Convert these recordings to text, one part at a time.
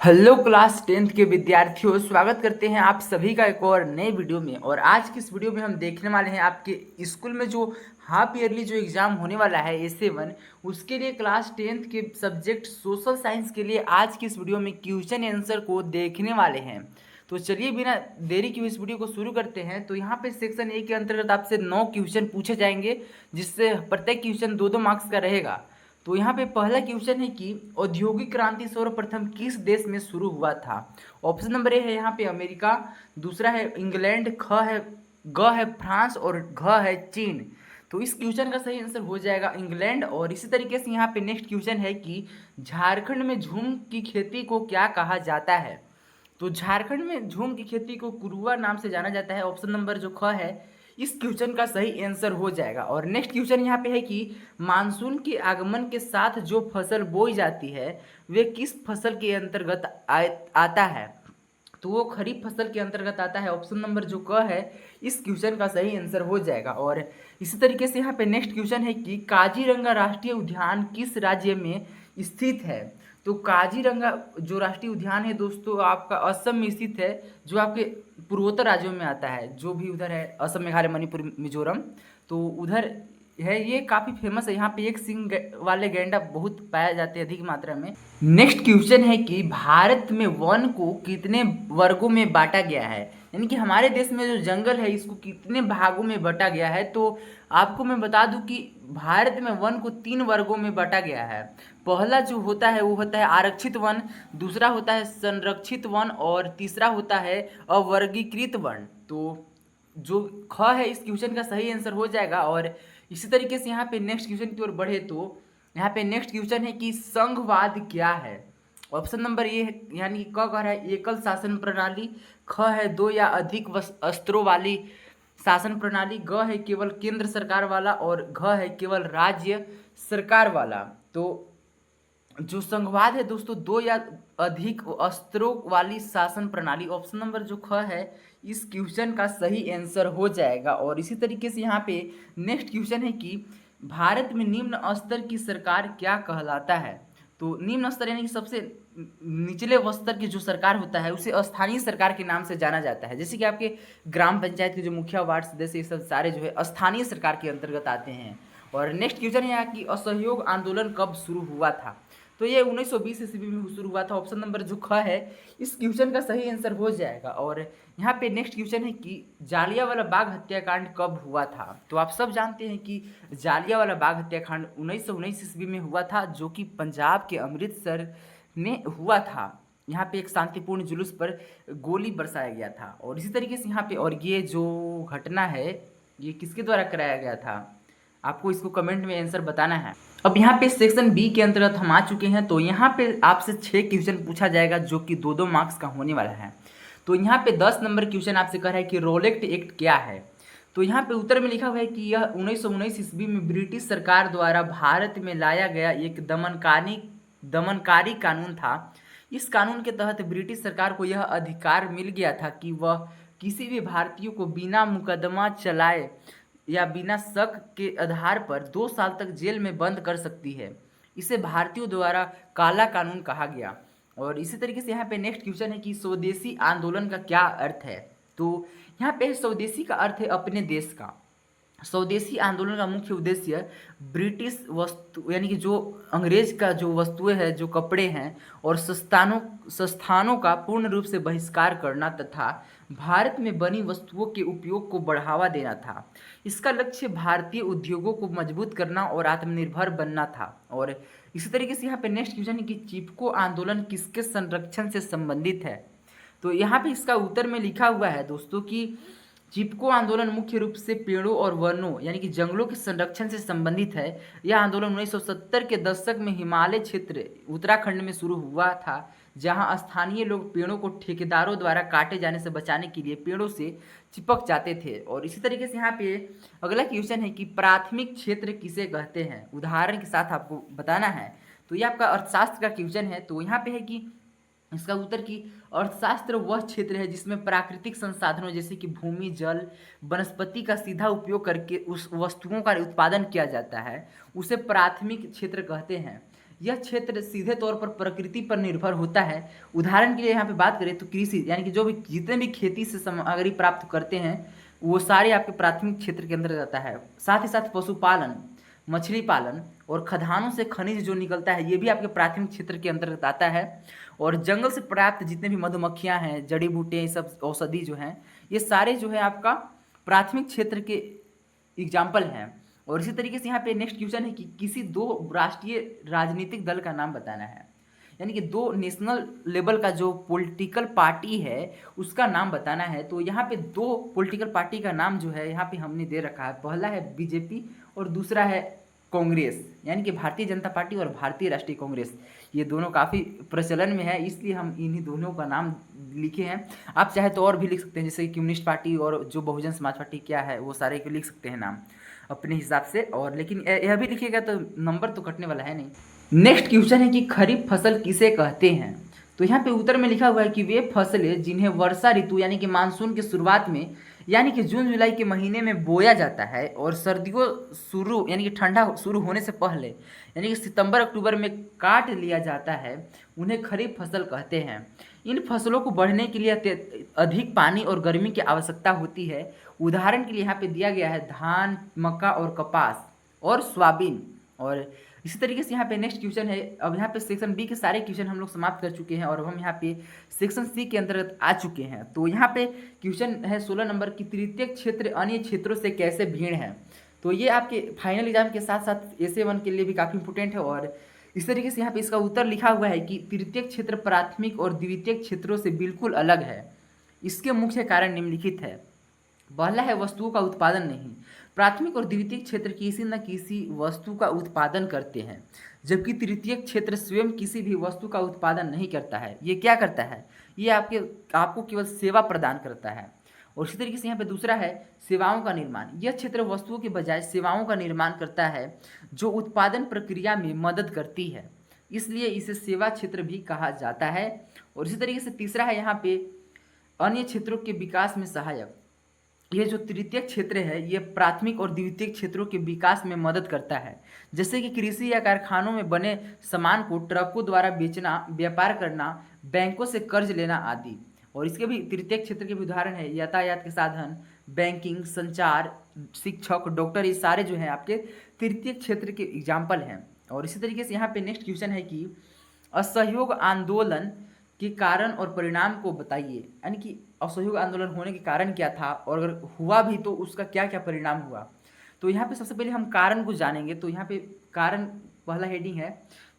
Hello class 10th के विद्यार्थियों, स्वागत करते हैं आप सभी का एक और नए वीडियो में। और आज की इस वीडियो में हम देखने वाले हैं आपके स्कूल में जो हाफ ईयरली जो एग्ज़ाम होने वाला है A7, उसके लिए क्लास 10th के सब्जेक्ट सोशल साइंस के लिए आज की इस वीडियो में क्वेश्चन आंसर को देखने वाले हैं। तो चलिए बिना देरी की इस वीडियो को शुरू करते हैं। तो यहाँ पे सेक्शन ए के अंतर्गत आपसे 9 क्वेश्चन पूछे जाएंगे, जिससे प्रत्येक क्वेश्चन 2-2 मार्क्स का रहेगा। तो यहाँ पे पहला क्वेश्चन है कि औद्योगिक क्रांति सर्वप्रथम किस देश में शुरू हुआ था। ऑप्शन नंबर ए है यहाँ पे अमेरिका, दूसरा है इंग्लैंड, ग है फ्रांस और घ है चीन। तो इस क्वेश्चन का सही आंसर हो जाएगा इंग्लैंड। और इसी तरीके से यहाँ पे नेक्स्ट क्वेश्चन है कि झारखंड में झूम की खेती को क्या कहा जाता है। तो झारखंड में झूम की खेती को कुरुआ नाम से जाना जाता है। ऑप्शन नंबर जो ख है इस क्वेश्चन का सही आंसर हो जाएगा। और नेक्स्ट क्वेश्चन यहाँ पे है कि मानसून के आगमन के साथ जो फसल बोई जाती है वे किस फसल के अंतर्गत आता है। तो वो खरीफ फसल के अंतर्गत आता है। ऑप्शन नंबर जो क है इस क्वेश्चन का सही आंसर हो जाएगा। और इसी तरीके से यहाँ पे नेक्स्ट क्वेश्चन है कि काजीरंगा राष्ट्रीय उद्यान किस राज्य में स्थित है। तो काजीरंगा जो राष्ट्रीय उद्यान है दोस्तों आपका असम में स्थित है, जो आपके पूर्वोत्तर राज्यों में आता है, जो भी उधर है असम, मेघालय, मणिपुर, मिजोरम, तो उधर है। ये काफ़ी फेमस है। यहाँ पे एक सिंग वाले गैंडा बहुत पाए जाते हैं अधिक मात्रा में। नेक्स्ट क्वेश्चन है कि भारत में वन को कितने वर्गों में बांटा गया है, यानी कि हमारे देश में जो जंगल है इसको कितने भागों में बांटा गया है। तो आपको मैं बता दूं कि भारत में वन को 3 वर्गों में बांटा गया है। पहला जो होता है वो होता है आरक्षित वन, दूसरा होता है संरक्षित वन और तीसरा होता है अवर्गीकृत वन। तो जो ख है इस क्वेश्चन का सही आंसर हो जाएगा। और इसी तरीके से यहाँ पे नेक्स्ट क्वेश्चन की ओर बढ़े तो यहाँ पे नेक्स्ट क्वेश्चन है कि संघवाद क्या है। ऑप्शन नंबर ए यानी कि क कह रहा है एकल शासन प्रणाली, ख है 2 या अधिक अस्त्रों वाली शासन प्रणाली, ग है केवल केंद्र सरकार वाला और घ है केवल राज्य सरकार वाला। तो जो संघवाद है दोस्तों 2 या अधिक अस्त्रों वाली शासन प्रणाली, ऑप्शन नंबर जो ख है इस क्वेश्चन का सही आंसर हो जाएगा। और इसी तरीके से यहाँ पे नेक्स्ट क्वेश्चन है कि भारत में निम्न स्तर की सरकार क्या कहलाता है। तो निम्न स्तर यानी कि सबसे निचले स्तर की जो सरकार होता है उसे स्थानीय सरकार के नाम से जाना जाता है। जैसे कि आपके ग्राम पंचायत के जो मुखिया, वार्ड सदस्य, ये सब सारे जो है स्थानीय सरकार के अंतर्गत आते हैं। और नेक्स्ट क्वेश्चन है यहाँ की असहयोग आंदोलन कब शुरू हुआ था। तो ये 1920 ईस्वी में शुरू हुआ था। ऑप्शन नंबर जो ख है इस क्वेश्चन का सही आंसर हो जाएगा। और यहाँ पे नेक्स्ट क्वेश्चन है कि जालियांवाला बाग हत्याकांड कब हुआ था। तो आप सब जानते हैं कि जालियांवाला बाग हत्याकांड 1919 ईस्वी में हुआ था, जो कि पंजाब के अमृतसर में हुआ था। यहाँ पे एक शांतिपूर्ण जुलूस पर गोली बरसाया गया था। और इसी तरीके से यहाँ पे और ये जो घटना है ये किसके द्वारा कराया गया था, आपको इसको कमेंट में आंसर बताना है। अब यहाँ पे सेक्शन बी के अंतर्गत हम आ चुके हैं। तो यहाँ पे आपसे 6 क्वेश्चन पूछा जाएगा, जो कि 2-2 मार्क्स का होने वाला है। तो यहाँ पे 10 नंबर क्वेश्चन आपसे कह रहा है कि रोलेक्ट एक्ट क्या है। तो यहाँ पे उत्तर में लिखा हुआ है कि यह 1919 ईस्वी में ब्रिटिश सरकार द्वारा भारत में लाया गया एक दमनकारी कानून था। इस कानून के तहत ब्रिटिश सरकार को यह अधिकार मिल गया था कि वह किसी भी भारतीय को बिना मुकदमा चलाए या बिना शक के आधार पर 2 साल तक जेल में बंद कर सकती है। इसे भारतीयों द्वारा काला कानून कहा गया। और इसी तरीके से यहाँ पे नेक्स्ट क्वेश्चन है कि स्वदेशी आंदोलन का क्या अर्थ है। तो यहाँ पे स्वदेशी का अर्थ है अपने देश का। स्वदेशी आंदोलन का मुख्य उद्देश्य ब्रिटिश वस्तु यानी कि जो अंग्रेज का जो वस्तुएं हैं, जो कपड़े हैं और संस्थानों का पूर्ण रूप से बहिष्कार करना तथा भारत में बनी वस्तुओं के उपयोग को बढ़ावा देना था। इसका लक्ष्य भारतीय उद्योगों को मजबूत करना और आत्मनिर्भर बनना था। और इसी तरीके से यहाँ पे नेक्स्ट क्वेश्चन है कि चिपको आंदोलन किसके संरक्षण से संबंधित है। तो यहाँ पे इसका उत्तर में लिखा हुआ है दोस्तों कि चिपको आंदोलन मुख्य रूप से पेड़ों और वनों यानी कि जंगलों के संरक्षण से संबंधित है। यह आंदोलन 1970 के दशक में हिमालय क्षेत्र उत्तराखंड में शुरू हुआ था, जहां स्थानीय लोग पेड़ों को ठेकेदारों द्वारा काटे जाने से बचाने के लिए पेड़ों से चिपक जाते थे। और इसी तरीके से यहाँ पे अगला क्वेश्चन है कि प्राथमिक क्षेत्र किसे कहते हैं, उदाहरण के साथ आपको बताना है। तो ये आपका अर्थशास्त्र का क्वेश्चन है। तो यहाँ पे है कि इसका उत्तर की अर्थशास्त्र वह क्षेत्र है जिसमें प्राकृतिक संसाधनों जैसे कि भूमि, जल, वनस्पति का सीधा उपयोग करके उस वस्तुओं का उत्पादन किया जाता है, उसे प्राथमिक क्षेत्र कहते हैं। यह क्षेत्र सीधे तौर पर प्रकृति पर निर्भर होता है। उदाहरण के लिए यहाँ पे बात करें तो कृषि यानी कि जो भी जितने भी खेती से सामग्री प्राप्त करते हैं वो सारे आपके प्राथमिक क्षेत्र के अंदर जाता है। साथ ही साथ पशुपालन, मछली पालन और खदानों से खनिज जो निकलता है ये भी आपके प्राथमिक क्षेत्र के अंतर्गत आता है। और जंगल से प्राप्त जितने भी मधुमक्खियाँ हैं, जड़ी बूटियाँ, ये सब औषधि जो हैं, ये सारे जो है आपका प्राथमिक क्षेत्र के एग्जाम्पल हैं। और इसी तरीके से यहाँ पे नेक्स्ट क्वेश्चन है कि किसी दो राष्ट्रीय राजनीतिक दल का नाम बताना है, यानी कि दो नेशनल लेवल का जो पॉलिटिकल पार्टी है उसका नाम बताना है। तो यहाँ पे दो पॉलिटिकल पार्टी का नाम जो है यहाँ पे हमने दे रखा है। पहला है बीजेपी और दूसरा है कांग्रेस, यानी कि भारतीय जनता पार्टी और भारतीय राष्ट्रीय कांग्रेस। ये दोनों काफ़ी प्रचलन में है, इसलिए हम इन्हीं दोनों का नाम लिखे हैं। आप चाहे तो और भी लिख सकते हैं, जैसे कम्युनिस्ट पार्टी और जो बहुजन समाज पार्टी क्या है वो सारे को लिख सकते हैं नाम अपने हिसाब से। और लेकिन यह भी लिखिएगा तो नंबर तो कटने वाला है नहीं। नेक्स्ट क्वेश्चन है कि खरीफ फसल किसे कहते हैं। तो यहाँ पे उत्तर में लिखा हुआ है कि वे फसलें जिन्हें वर्षा ऋतु यानी कि मानसून की शुरुआत में यानी कि जून जुलाई के महीने में बोया जाता है और सर्दियों शुरू यानी कि ठंडा शुरू होने से पहले यानी कि सितंबर अक्टूबर में काट लिया जाता है, उन्हें खरीफ फसल कहते हैं। इन फसलों को बढ़ने के लिए अधिक पानी और गर्मी की आवश्यकता होती है। उदाहरण के लिए यहाँ पे दिया गया है धान, मक्का और कपास और सोयाबीन। और इसी तरीके से यहाँ पे नेक्स्ट क्वेश्चन है। अब यहाँ पे सेक्शन बी के सारे क्वेश्चन हम लोग समाप्त कर चुके हैं और अब हम यहाँ पे सेक्शन सी के अंतर्गत आ चुके हैं। तो यहाँ पे क्वेश्चन है 16 नंबर की तृतीय क्षेत्र अन्य क्षेत्रों से कैसे भिन्न है। तो ये आपके फाइनल एग्जाम के साथ साथ एसे 1 के लिए भी काफ़ी इंपॉर्टेंट है। और इस तरीके से यहाँ पे इसका उत्तर लिखा हुआ है कि तृतीय क्षेत्र प्राथमिक और द्वितीय क्षेत्रों से बिल्कुल अलग है। इसके मुख्य कारण निम्नलिखित है। पहला है वस्तुओं का उत्पादन नहीं। प्राथमिक और द्वितीय क्षेत्र किसी न किसी वस्तु का उत्पादन करते हैं, जबकि तृतीय क्षेत्र स्वयं किसी भी वस्तु का उत्पादन नहीं करता है। ये क्या करता है? ये आपको केवल सेवा प्रदान करता है। और इसी तरीके से यहाँ पे दूसरा है सेवाओं का निर्माण। यह क्षेत्र वस्तुओं के बजाय सेवाओं का निर्माण करता है जो उत्पादन प्रक्रिया में मदद करती है, इसलिए इसे सेवा क्षेत्र भी कहा जाता है। और इसी तरीके से तीसरा है यहाँ पे अन्य क्षेत्रों के विकास में सहायक। ये जो तृतीय क्षेत्र है ये प्राथमिक और द्वितीय क्षेत्रों के विकास में मदद करता है, जैसे कि कृषि या कारखानों में बने सामान को ट्रकों द्वारा बेचना, व्यापार करना, बैंकों से कर्ज लेना आदि। और इसके भी तृतीय क्षेत्र के भी उदाहरण है यातायात के साधन, बैंकिंग, संचार, शिक्षक, डॉक्टर, ये सारे जो हैं आपके तृतीय क्षेत्र के एग्जाम्पल हैं। और इसी तरीके से यहाँ पे नेक्स्ट क्वेश्चन है कि असहयोग आंदोलन के कारण और परिणाम को बताइए, यानी कि असहयोग आंदोलन होने के कारण क्या था और अगर हुआ भी तो उसका क्या क्या परिणाम हुआ। तो यहाँ पे सबसे पहले हम कारण को जानेंगे। तो यहाँ पे कारण पहला हेडिंग है।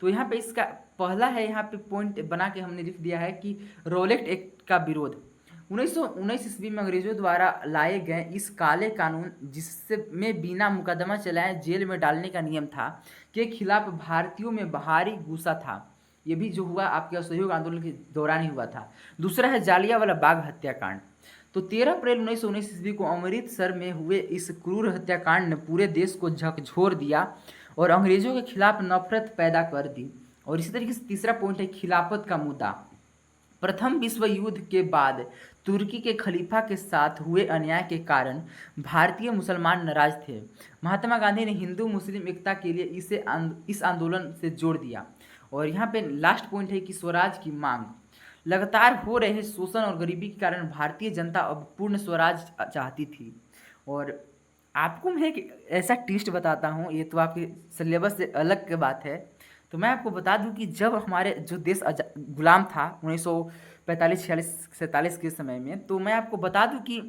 तो यहाँ पे इसका पहला है, यहाँ पे पॉइंट बना के हमने लिख दिया है कि रॉलेट एक्ट का विरोध। 1919 ईस्वी में अंग्रेजों द्वारा लाए गए इस काले कानून, जिससे में बिना मुकदमा चलाए जेल में डालने का नियम था, के खिलाफ भारतीयों में भारी गुस्सा था। ये भी जो हुआ आपके असहयोग आंदोलन के दौरान ही हुआ था। दूसरा है जालियांवाला बाग हत्याकांड। तो 13 अप्रैल 1919 ईस्वी को अमृतसर में हुए इस क्रूर हत्याकांड ने पूरे देश को झकझोर दिया और अंग्रेजों के खिलाफ नफरत पैदा कर दी। और इसी तरीके से तीसरा पॉइंट है खिलाफत का मुद्दा। प्रथम विश्व युद्ध के बाद तुर्की के खलीफा के साथ हुए अन्याय के कारण भारतीय मुसलमान नाराज थे। महात्मा गांधी ने हिंदू मुस्लिम एकता के लिए इस आंदोलन से जोड़ दिया। और यहाँ पे लास्ट पॉइंट है कि स्वराज की मांग। लगातार हो रहे शोषण और गरीबी के कारण भारतीय जनता अब पूर्ण स्वराज चाहती थी। और आपको मैं एक ऐसा ट्विस्ट बताता हूँ, ये तो आपके सिलेबस से अलग की बात है। तो मैं आपको बता दूं कि जब हमारे जो देश गुलाम था 1945, 46, 47 के समय में, तो मैं आपको बता दूं कि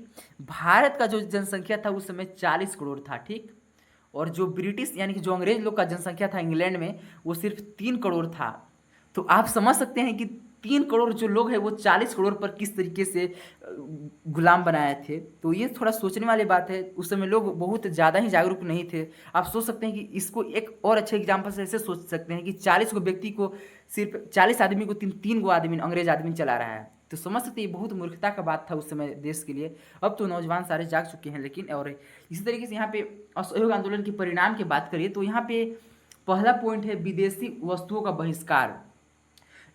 भारत का जो जनसंख्या था उस समय 40 करोड़ था, ठीक। और जो ब्रिटिश यानी कि जो अंग्रेज लोग का जनसंख्या था इंग्लैंड में वो सिर्फ 3 करोड़ था। तो आप समझ सकते हैं कि 3 करोड़ जो लोग हैं वो 40 करोड़ पर किस तरीके से गुलाम बनाए थे। तो ये थोड़ा सोचने वाली बात है। उस समय लोग बहुत ज़्यादा ही जागरूक नहीं थे। आप सोच सकते हैं कि इसको एक और अच्छे एग्जाम्पल से ऐसे सोच सकते हैं कि 40 को व्यक्ति को सिर्फ 40 आदमी को 3 गो आदमी अंग्रेज आदमी चला रहा है। तो समझ सकते हैं ये बहुत मूर्खता का बात था उस समय देश के लिए। अब तो नौजवान सारे जाग चुके हैं। लेकिन और इसी तरीके से यहाँ पे असहयोग आंदोलन के परिणाम की बात करिए तो यहाँ पे पहला पॉइंट है विदेशी वस्तुओं का बहिष्कार।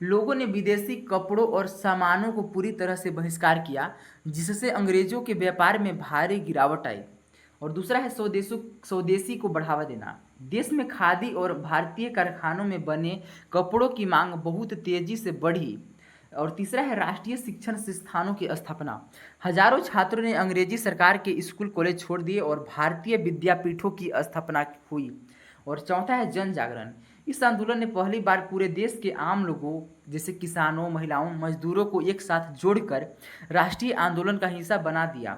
लोगों ने विदेशी कपड़ों और सामानों को पूरी तरह से बहिष्कार किया, जिससे अंग्रेजों के व्यापार में भारी गिरावट आई। और दूसरा है स्वदेशी को बढ़ावा देना। देश में खादी और भारतीय कारखानों में बने कपड़ों की मांग बहुत तेजी से बढ़ी। और तीसरा है राष्ट्रीय शिक्षण संस्थानों की स्थापना। हजारों छात्रों ने अंग्रेजी सरकार के स्कूल कॉलेज छोड़ दिए और भारतीय विद्यापीठों की स्थापना हुई। और चौथा है जन जागरण। इस आंदोलन ने पहली बार पूरे देश के आम लोगों जैसे किसानों, महिलाओं, मजदूरों को एक साथ जोड़कर राष्ट्रीय आंदोलन का हिस्सा बना दिया।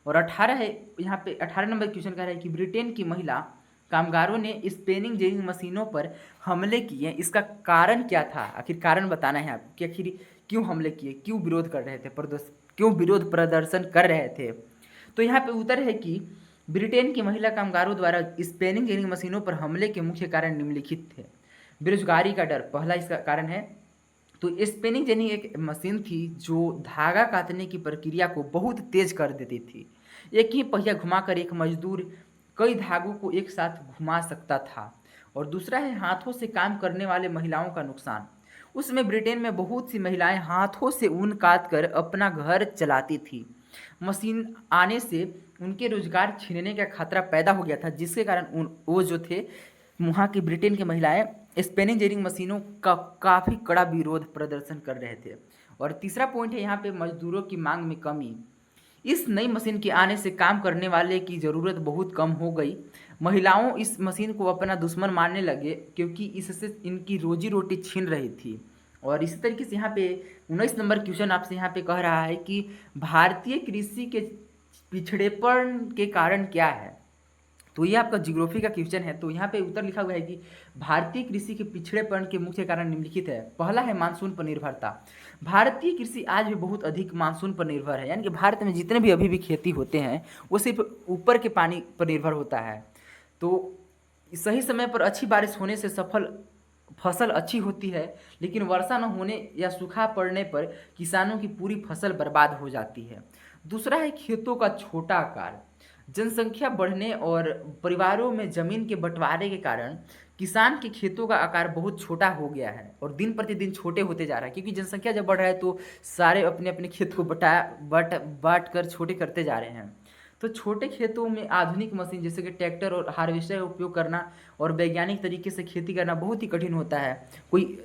और 18 है, यहाँ पे 18 नंबर क्वेश्चन कह रहा है कि ब्रिटेन की महिला कामगारों ने स्पेनिंग जेनिंग मशीनों पर हमले किए, इसका कारण क्या था? आखिर कारण बताना है आपको कि आखिर क्यों हमले किए, क्यों विरोध कर रहे थे, क्यों विरोध प्रदर्शन कर रहे थे। तो यहाँ पे उत्तर है कि ब्रिटेन की महिला कामगारों द्वारा स्पेनिंग जेनिंग मशीनों पर हमले के मुख्य कारण निम्नलिखित थे। बेरोजगारी का डर पहला इसका कारण है। तो स्पेनिंग जेनिंग एक मशीन थी जो धागा काटने की प्रक्रिया को बहुत तेज कर देती थी। एक ही पहिया घुमाकर एक मजदूर कई धागों को एक साथ घुमा सकता था। और दूसरा है हाथों से काम करने वाले महिलाओं का नुकसान। उसमें ब्रिटेन में बहुत सी महिलाएं हाथों से ऊन काट कर अपना घर चलाती थी। मशीन आने से उनके रोजगार छीनने का खतरा पैदा हो गया था, जिसके कारण वो जो थे वहाँ की ब्रिटेन की महिलाएं स्पेनिंग जेनिंग मशीनों का काफ़ी कड़ा विरोध प्रदर्शन कर रहे थे। और तीसरा पॉइंट है यहाँ पे मजदूरों की मांग में कमी। इस नई मशीन के आने से काम करने वाले की ज़रूरत बहुत कम हो गई। महिलाओं इस मशीन को अपना दुश्मन मानने लगे क्योंकि इससे इनकी रोजी रोटी छीन रही थी। और इसी तरीके से यहाँ पे 19 नंबर क्वेश्चन आपसे यहाँ पे कह रहा है कि भारतीय कृषि के पिछड़ेपन के कारण क्या है। तो ये आपका जियोग्राफी का क्वेश्चन है। तो यहाँ पे उत्तर लिखा हुआ है कि भारतीय कृषि के पिछड़ेपन के मुख्य कारण निम्नलिखित है। पहला है मानसून पर निर्भरता। भारतीय कृषि आज भी बहुत अधिक मानसून पर निर्भर है, यानी कि भारत में जितने भी अभी भी खेती होते हैं वो सिर्फ ऊपर के पानी पर निर्भर होता है। तो सही समय पर अच्छी बारिश होने से फसल अच्छी होती है, लेकिन वर्षा न होने या सूखा पड़ने पर किसानों की पूरी फसल बर्बाद हो जाती है। दूसरा है खेतों का छोटा आकार। जनसंख्या बढ़ने और परिवारों में जमीन के बंटवारे के कारण किसान के खेतों का आकार बहुत छोटा हो गया है और दिन प्रतिदिन छोटे होते जा रहा है, क्योंकि जनसंख्या जब बढ़ रहा है तो सारे अपने अपने खेत को बांट कर छोटे करते जा रहे हैं। तो छोटे खेतों में आधुनिक मशीन जैसे कि ट्रैक्टर और हार्वेस्टर का उपयोग करना और वैज्ञानिक तरीके से खेती करना बहुत ही कठिन होता है। कोई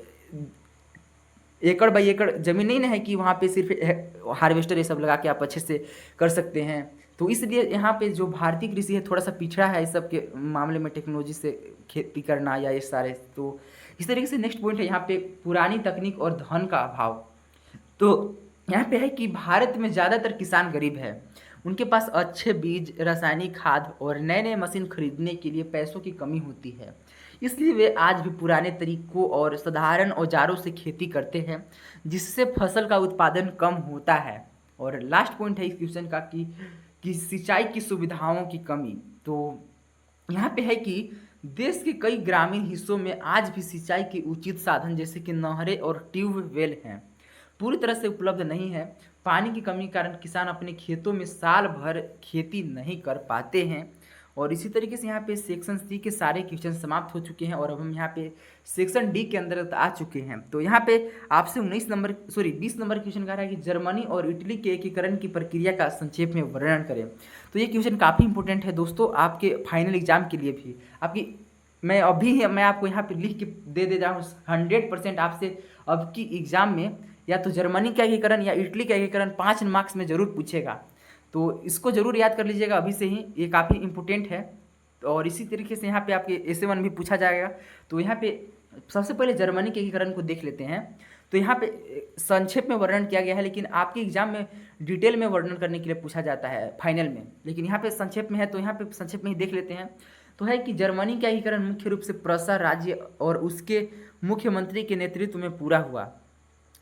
एकड़ बाई एकड़ जमीन नहीं ना है कि वहाँ पे सिर्फ हार्वेस्टर ये सब लगा के आप अच्छे से कर सकते हैं। तो इसलिए यहाँ पे जो भारतीय कृषि है थोड़ा सा पिछड़ा है इस सब के मामले में, टेक्नोलॉजी से खेती करना या ये सारे। तो इस तरीके से नेक्स्ट पॉइंट है यहाँ पे पुरानी तकनीक और धन का अभाव। तो यहाँ पे है कि भारत में ज़्यादातर किसान गरीब है, उनके पास अच्छे बीज, रासायनिक खाद और नए नए मशीन खरीदने के लिए पैसों की कमी होती है, इसलिए वे आज भी पुराने तरीकों और साधारण औजारों से खेती करते हैं, जिससे फसल का उत्पादन कम होता है। और लास्ट पॉइंट है इस क्वेश्चन का कि सिंचाई की सुविधाओं की कमी। तो यहाँ पे है कि देश के कई ग्रामीण हिस्सों में आज भी सिंचाई के उचित साधन जैसे कि नहरें और ट्यूबवेल हैं पूरी तरह से उपलब्ध नहीं है। पानी की कमी के कारण किसान अपने खेतों में साल भर खेती नहीं कर पाते हैं। और इसी तरीके से यहाँ पे सेक्शन सी के सारे क्वेश्चन समाप्त हो चुके हैं और अब हम यहाँ पे सेक्शन डी के अंदर आ चुके हैं। तो यहाँ पे आपसे 20 नंबर क्वेश्चन कह रहा है कि जर्मनी और इटली के एकीकरण की प्रक्रिया का संक्षेप में वर्णन करें। तो ये क्वेश्चन काफ़ी इंपॉर्टेंट है दोस्तों आपके फाइनल एग्जाम के लिए भी। मैं आपको यहाँ पे लिख के दे रहा हूँ 100% आपसे अब की एग्जाम में या तो जर्मनी का एकीकरण या इटली का एकीकरण 5 मार्क्स में ज़रूर पूछेगा। तो इसको ज़रूर याद कर लीजिएगा अभी से ही, ये काफ़ी इम्पोर्टेंट है। और इसी तरीके से यहाँ पे आपके एसे 1 भी पूछा जाएगा। तो यहाँ पे सबसे पहले जर्मनी के एकीकरण को देख लेते हैं। तो यहाँ पे संक्षेप में वर्णन किया गया है, लेकिन आपके एग्जाम में डिटेल में वर्णन करने के लिए पूछा जाता है फाइनल में, लेकिन यहाँ पे संक्षेप में है तो यहाँ पे संक्षेप में ही देख लेते हैं। तो है कि जर्मनी का एकीकरण मुख्य रूप से प्रूसिया राज्य और उसके मुख्यमंत्री के नेतृत्व में पूरा हुआ।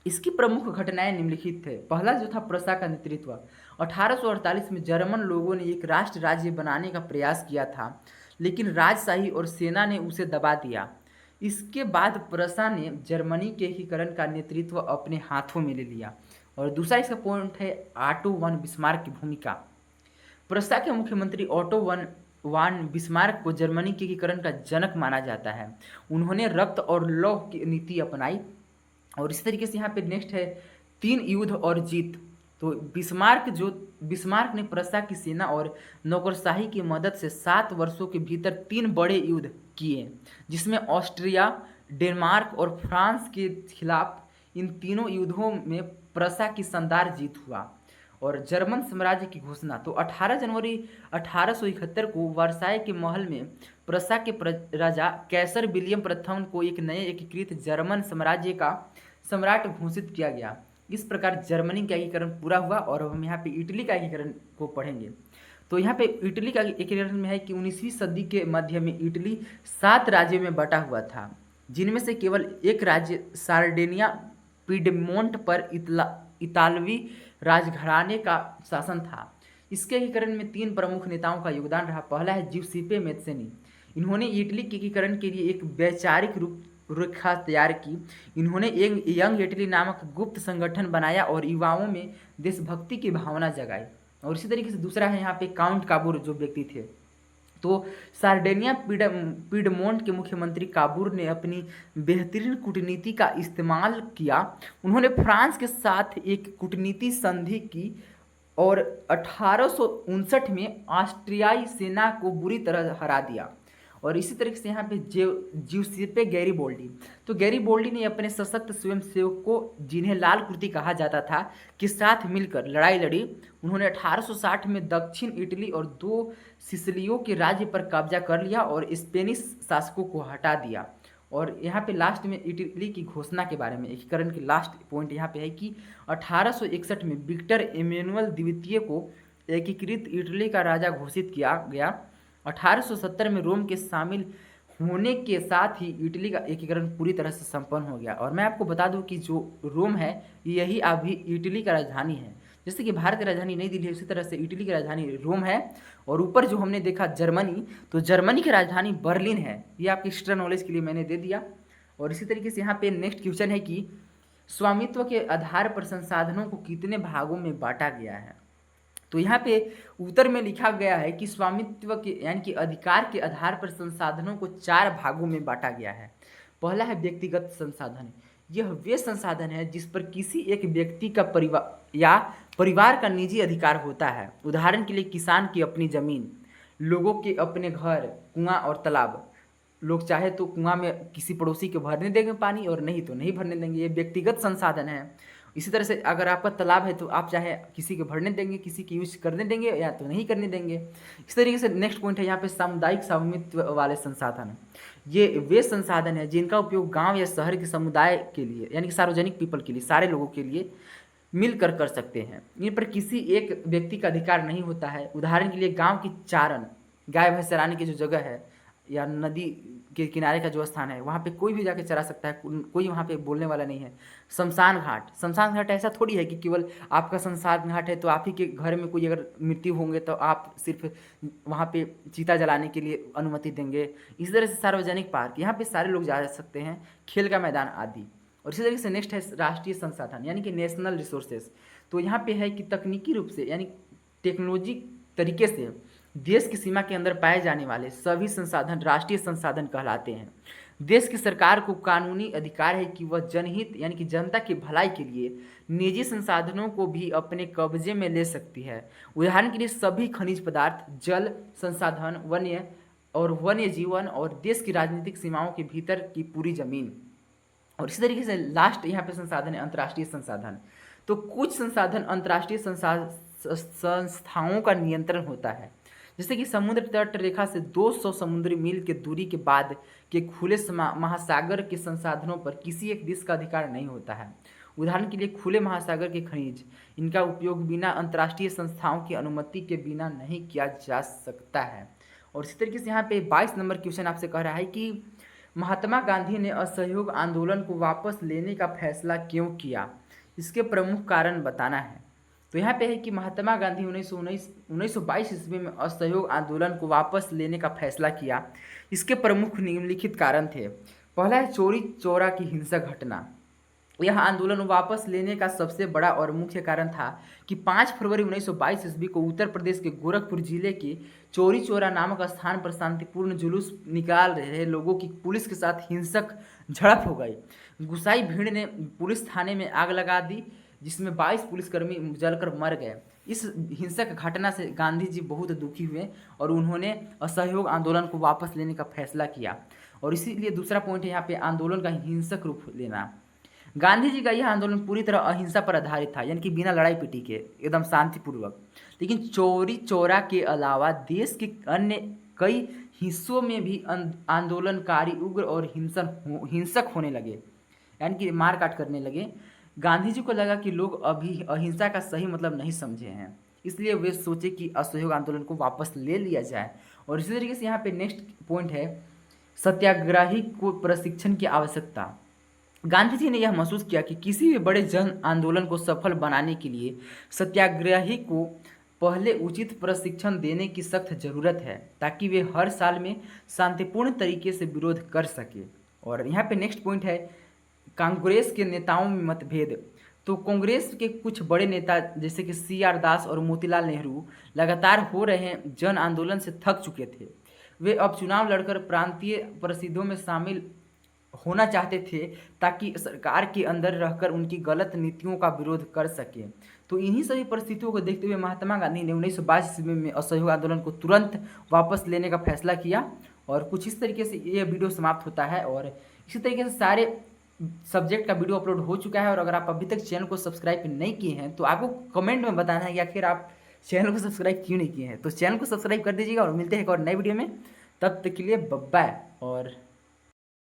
इसकी प्रमुख घटनाएं निम्नलिखित थे। पहला जो था प्रूसिया का नेतृत्व। 1848 में जर्मन लोगों ने एक राष्ट्र राज्य बनाने का प्रयास किया था, लेकिन राजशाही और सेना ने उसे दबा दिया। इसके बाद प्रूसिया ने जर्मनी के एकीकरण का नेतृत्व अपने हाथों में ले लिया। और दूसरा इसका पॉइंट है ऑटो वन बिस्मार्क की भूमिका। प्रूसिया के मुख्यमंत्री ऑटो वान बिस्मार्क को जर्मनी के एकीकरण का जनक माना जाता है। उन्होंने रक्त और लौह की नीति अपनाई। और इसी तरीके से यहाँ पे नेक्स्ट है 3 युद्ध और जीत। तो बिस्मार्क ने प्रशा की सेना और नौकरशाही की मदद से 7 वर्षों के भीतर 3 बड़े युद्ध किए, जिसमें ऑस्ट्रिया, डेनमार्क और फ्रांस के खिलाफ इन तीनों युद्धों में प्रशा की शानदार जीत हुआ। और जर्मन साम्राज्य की घोषणा, तो 18 जनवरी 1871 को वर्साय के महल में प्रशा के राजा कैसर विलियम प्रथम को एक नए एकीकृत जर्मन साम्राज्य का सम्राट घोषित किया गया। इस प्रकार जर्मनी का एकीकरण पूरा हुआ। और हम यहाँ पे इटली का एकीकरण को पढ़ेंगे। तो यहाँ पे इटली का एकीकरण में है कि 19वीं सदी के मध्य में इटली 7 राज्यों में बटा हुआ था, जिनमें से केवल एक राज्य सार्डिनिया पिडमोंट पर इतालवी राजघराने का शासन था। इसके एकीकरण में 3 प्रमुख नेताओं का योगदान रहा। पहला है ज्यूसेppe मैत्सेनी। इन्होंने इटली के एकीकरण के लिए एक वैचारिक रूपरेखा तैयार की। इन्होंने एक यंग इटली नामक गुप्त संगठन बनाया और युवाओं में देशभक्ति की भावना जगाई। और इसी तरीके से दूसरा है यहाँ पे काउंट काबूर जो व्यक्ति थे। तो सार्डिनिया पिडमोंट के मुख्यमंत्री काबूर ने अपनी बेहतरीन कूटनीति का इस्तेमाल किया। उन्होंने फ्रांस के साथ एक कूटनीति संधि की और 1859 में ऑस्ट्रियाई सेना को बुरी तरह हरा दिया। और इसी तरीके से यहाँ पे ज्यूसेppe गैरिबोल्डी, तो गैरिबोल्डी ने अपने सशक्त स्वयंसेवकों, जिन्हें लाल कुर्ती कहा जाता था, के साथ मिलकर लड़ाई लड़ी। उन्होंने 1860 में दक्षिण इटली और 2 सिसिलियों के राज्य पर कब्जा कर लिया और स्पेनिश शासकों को हटा दिया। और यहाँ पे लास्ट में इटली की घोषणा के बारे में एकीकरण की लास्ट पॉइंट यहाँ पे है कि 1861 में विक्टर इमैनुअल द्वितीय को एकीकृत इटली का राजा घोषित किया गया। 1870 में रोम के शामिल होने के साथ ही इटली का एकीकरण पूरी तरह से संपन्न हो गया। और मैं आपको बता दूं कि जो रोम है यही अभी इटली का राजधानी है। जैसे कि भारत की राजधानी नई दिल्ली है, उसी तरह से इटली की राजधानी रोम है। और ऊपर जो हमने देखा जर्मनी, तो जर्मनी की राजधानी बर्लिन है। ये आपकी एक्स्ट्रा नॉलेज के लिए मैंने दे दिया। और इसी तरीके से यहाँ पे नेक्स्ट क्वेश्चन है कि स्वामित्व के आधार पर संसाधनों को कितने भागों में बांटा गया है। तो यहाँ पे उत्तर में लिखा गया है कि स्वामित्व के यानी कि अधिकार के आधार पर संसाधनों को 4 भागों में बांटा गया है। पहला है व्यक्तिगत संसाधन। यह वे संसाधन है जिस पर किसी एक व्यक्ति का परिवार का निजी अधिकार होता है। उदाहरण के लिए किसान की अपनी जमीन, लोगों के अपने घर, कुआं और तालाब। लोग चाहे तो कुआं में किसी पड़ोसी के भरने देंगे पानी और नहीं तो नहीं भरने देंगे। ये व्यक्तिगत संसाधन है। इसी तरह से अगर आपका तालाब है तो आप चाहे किसी के भरने देंगे, किसी की यूज करने देंगे या तो नहीं करने देंगे। इस तरीके से नेक्स्ट पॉइंट है यहाँ पे सामुदायिक स्वामित्व वाले संसाधन। ये वे संसाधन है जिनका उपयोग गांव या शहर के समुदाय के लिए यानी कि सार्वजनिक पीपल के लिए, सारे लोगों के लिए मिलकर कर सकते हैं। इन पर किसी एक व्यक्ति का अधिकार नहीं होता है। उदाहरण के लिए गाँव की चारण, गाय भैंस चराने की जो जगह है या नदी के किनारे का जो स्थान है वहाँ पे कोई भी जाके चरा सकता है, कोई वहाँ पे बोलने वाला नहीं है। शमशान घाट ऐसा थोड़ी है कि केवल आपका शमशान घाट है तो आप ही के घर में कोई अगर मृत्यु होंगे तो आप सिर्फ वहाँ पे चिता जलाने के लिए अनुमति देंगे। इसी तरह से सार्वजनिक पार्क, यहाँ पे सारे लोग जा सकते हैं, खेल का मैदान आदि। और इसी तरीके से नेक्स्ट है राष्ट्रीय संसाधन यानी कि नेशनल रिसोर्सेज। तो यहाँ पे है कि तकनीकी रूप से यानी टेक्नोलॉजी तरीके से देश की सीमा के अंदर पाए जाने वाले सभी संसाधन राष्ट्रीय संसाधन कहलाते हैं। देश की सरकार को कानूनी अधिकार है कि वह जनहित यानी कि जनता की भलाई के लिए निजी संसाधनों को भी अपने कब्जे में ले सकती है। उदाहरण के लिए सभी खनिज पदार्थ, जल संसाधन, वन्य जीवन और देश की राजनीतिक सीमाओं के भीतर की पूरी जमीन। और इसी तरीके से लास्ट यहाँ पे संसाधन है अंतर्राष्ट्रीय संसाधन। तो कुछ संसाधन अंतर्राष्ट्रीय संस्थाओं का नियंत्रण होता है, जैसे कि समुद्र तट रेखा से 200 समुद्री मील के दूरी के बाद के खुले महासागर के संसाधनों पर किसी एक देश का अधिकार नहीं होता है। उदाहरण के लिए खुले महासागर के खनिज, इनका उपयोग बिना अंतर्राष्ट्रीय संस्थाओं की अनुमति के बिना नहीं किया जा सकता है। और इसी तरीके से यहाँ पे 22 नंबर क्वेश्चन आपसे कह रहा है कि महात्मा गांधी ने असहयोग आंदोलन को वापस लेने का फैसला क्यों किया, इसके प्रमुख कारण बताना है। तो यहाँ पे है कि महात्मा गांधी 1922 ईस्वी में असहयोग आंदोलन को वापस लेने का फैसला किया। इसके प्रमुख निम्नलिखित कारण थे। पहला है चोरी चौरा की हिंसक घटना। यह आंदोलन वापस लेने का सबसे बड़ा और मुख्य कारण था कि 5 फरवरी 1922 ईस्वी को उत्तर प्रदेश के गोरखपुर जिले के चौरी चौरा नामक स्थान पर शांतिपूर्ण जुलूस निकाल रहे लोगों की पुलिस के साथ हिंसक झड़प हो गई। गुस्साई भीड़ ने पुलिस थाने में आग लगा दी जिसमें 22 पुलिसकर्मी जलकर मर गए। इस हिंसक घटना से गांधी जी बहुत दुखी हुए और उन्होंने असहयोग आंदोलन को वापस लेने का फैसला किया। और इसीलिए दूसरा पॉइंट है यहाँ पे आंदोलन का हिंसक रूप लेना। गांधी जी का यह आंदोलन पूरी तरह अहिंसा पर आधारित था, यानी कि बिना लड़ाई पिटी के एकदम शांतिपूर्वक। लेकिन चोरी चौरा के अलावा देश के अन्य कई हिस्सों में भी आंदोलनकारी उग्र और हिंसक होने लगे, यानी कि मार काट करने लगे। गांधी जी को लगा कि लोग अभी अहिंसा का सही मतलब नहीं समझे हैं, इसलिए वे सोचे कि असहयोग आंदोलन को वापस ले लिया जाए। और इसी तरीके से यहाँ पे नेक्स्ट पॉइंट है सत्याग्रही को प्रशिक्षण की आवश्यकता। गांधी जी ने यह महसूस किया कि किसी भी बड़े जन आंदोलन को सफल बनाने के लिए सत्याग्रही को पहले उचित प्रशिक्षण देने की सख्त जरूरत है, ताकि वे हर साल में शांतिपूर्ण तरीके से विरोध कर सके। और यहाँ पे नेक्स्ट पॉइंट है कांग्रेस के नेताओं में मतभेद। तो कांग्रेस के कुछ बड़े नेता जैसे कि CR दास और मोतीलाल नेहरू लगातार हो रहे जन आंदोलन से थक चुके थे। वे अब चुनाव लड़कर प्रांतीय परिषदों में शामिल होना चाहते थे, ताकि सरकार के अंदर रहकर उनकी गलत नीतियों का विरोध कर सके। तो इन्हीं सभी परिस्थितियों को देखते हुए महात्मा गांधी ने 1922 ईस्वी में असहयोग आंदोलन को तुरंत वापस लेने का फैसला किया। और कुछ इस तरीके से ये वीडियो समाप्त होता है। और इसी तरीके से सारे सब्जेक्ट का वीडियो अपलोड हो चुका है। और अगर आप अभी तक चैनल को सब्सक्राइब नहीं किए हैं तो आपको कमेंट में बताना है कि आखिर आप चैनल को सब्सक्राइब क्यों नहीं किए हैं। तो चैनल को सब्सक्राइब कर दीजिएगा और मिलते हैं एक और नए वीडियो में। तब तक के लिए बाय। और